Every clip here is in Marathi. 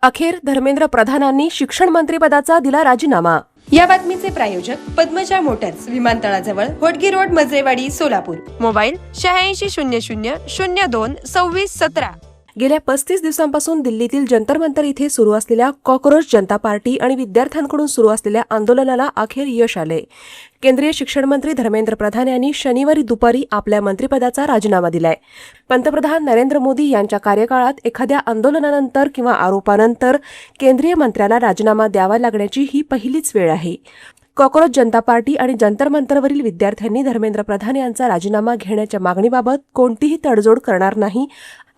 अखेर धर्मेंद्र प्रधानांनी शिक्षण मंत्रिपदाचा दिला राजीनामा। या बातमीचे प्रायोजक पद्मजा मोटर्स, विमानतळाजवळ होटगी रोड, मजरेवाडी, सोलापूर। मोबाईल 8600022617। गेल्या 35 दिवसांपासून दिल्लीतील जंतर मंतर इथे सुरू असलेल्या कॉकरोच जनता पार्टी आणि विद्यार्थ्यांकडून सुरू असलेल्या आंदोलनाला अखेर यश आले। केंद्रीय शिक्षण मंत्री धर्मेंद्र प्रधान यांनी शनिवारी दुपारी आपल्या मंत्रिपदाचा राजीनामा दिलाय। पंतप्रधान नरेंद्र मोदी यांच्या कार्यकाळात एखाद्या आंदोलनानंतर किंवा आरोपानंतर केंद्रीय मंत्र्याला राजीनामा द्यावा लागण्याची ही पहिलीच वेळ आहे। कॉकरोच जनता पार्टी आणि जंतर मंतरवरील विद्यार्थ्यांनी धर्मेंद्र प्रधान यांचा राजीनामा घेण्याच्या मागणीबाबत कोणतीही तडजोड करणार नाही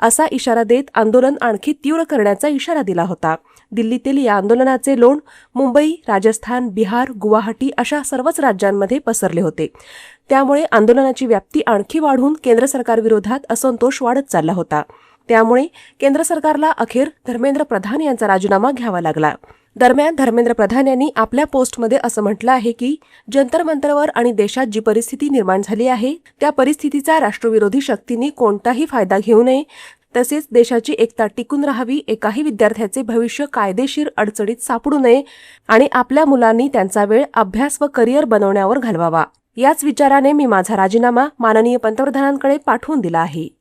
असा इशारा देत आंदोलन आणखी तीव्र करण्याचा इशारा दिला होता। दिल्लीतील या आंदोलनाचे लोण मुंबई, राजस्थान, बिहार, गुवाहाटी अशा सर्वच राज्यांमध्ये पसरले होते। त्यामुळे आंदोलनाची व्याप्ती आणखी वाढून केंद्र सरकारविरोधात असंतोष वाढत चालला होता। त्यामुळे केंद्र सरकारला अखेर धर्मेंद्र प्रधान यांचा राजीनामा घ्यावा लागला। दरम्यान धर्मेंद्र प्रधान यांनी आपल्या पोस्टमध्ये असं म्हटलं आहे की जंतर मंतरवर आणि देशात जी परिस्थिती निर्माण झाली आहे त्या परिस्थितीचा राष्ट्रविरोधी शक्तींनी कोणताही फायदा घेऊ नये, तसेच देशाची एकता टिकून राहावी, एकाही विद्यार्थ्याचे भविष्य कायदेशीर अडचणीत सापडू नये आणि आपल्या मुलांनी त्यांचा वेळ अभ्यास व करिअर बनवण्यावर घालवावा। याच विचाराने मी माझा राजीनामा माननीय पंतप्रधानांकडे पाठवून दिला आहे।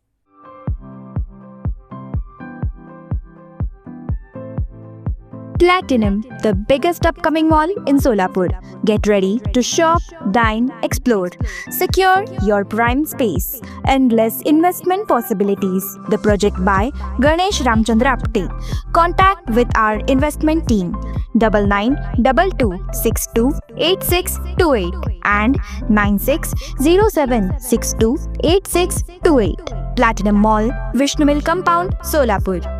Platinum, the biggest upcoming mall in Solapur. Get ready to shop, dine, explore. Secure your prime space. Endless investment possibilities. The project by Ganesh Ramchandra Apte. Contact with our investment team 9922628628 and 9607628628. Platinum Mall, Vishnu Mill Compound, Solapur.